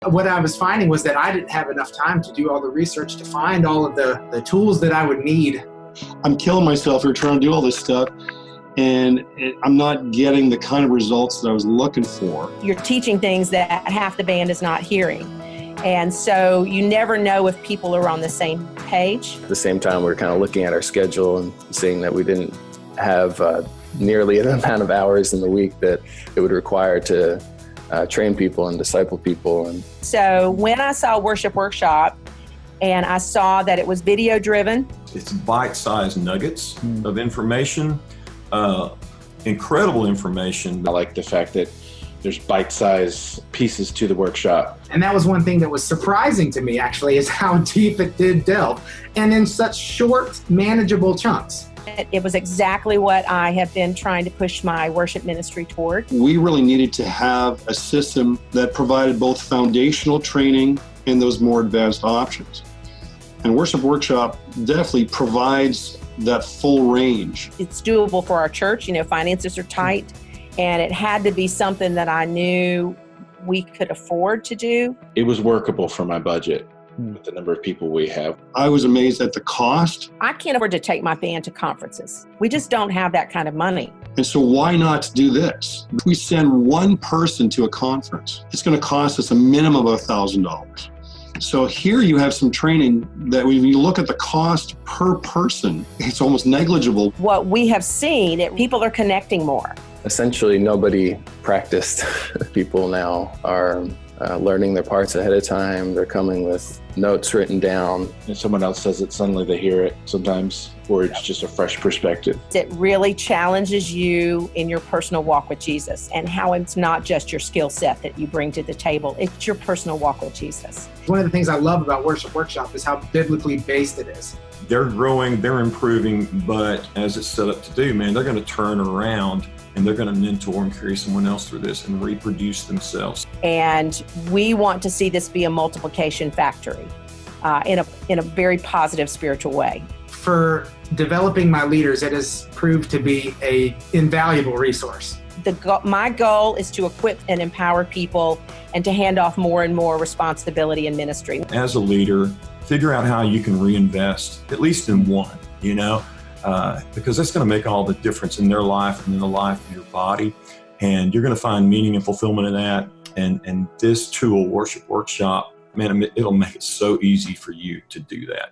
What I was finding was that I didn't have enough time to do all the research to find all of the tools that I would need. I'm killing myself here trying to do all this stuff, and I'm not getting the kind of results that I was looking for. You're teaching things that half the band is not hearing. And so you never know if people are on the same page. At the same time, we're kind of looking at our schedule and seeing that we didn't have nearly the amount of hours in the week that it would require to train people and disciple people. And so when I saw Worship Workshop and I saw that it was video driven. It's bite-sized nuggets of information, incredible information. I like the fact that there's bite-sized pieces to the workshop. And that was one thing that was surprising to me, actually, is how deep it did delve, and in such short, manageable chunks. It was exactly what I have been trying to push my worship ministry toward. We really needed to have a system that provided both foundational training and those more advanced options. And Worship Workshop definitely provides that full range. It's doable for our church. Finances are tight, and it had to be something that I knew we could afford to do. It was workable for my budget with the number of people we have. I was amazed at the cost. I can't afford to take my band to conferences. We just don't have that kind of money. And so why not do this? If we send one person to a conference, it's going to cost us a minimum of $1,000. So here you have some training that when you look at the cost per person, it's almost negligible. What we have seen, that people are connecting more. essentially nobody practiced. People now are learning their parts ahead of time. They're coming with notes written down. If someone else says it, suddenly they hear it sometimes, or it's just a fresh perspective. It really challenges you in your personal walk with Jesus, and how it's not just your skill set that you bring to the table. It's your personal walk with Jesus. One of the things I love about Worship Workshop is how biblically based it is. They're growing, they're improving, but as it's set up to do, man, they're going to turn around and they're going to mentor and carry someone else through this and reproduce themselves. And we want to see this be a multiplication factory in a very positive spiritual way. For developing my leaders, it has proved to be an invaluable resource. My goal is to equip and empower people and to hand off more and more responsibility in ministry. As a leader, figure out how you can reinvest, at least in one, because that's going to make all the difference in their life and in the life of your body. And you're going to find meaning and fulfillment in that. And this tool, Worship Workshop, man, it'll make it so easy for you to do that.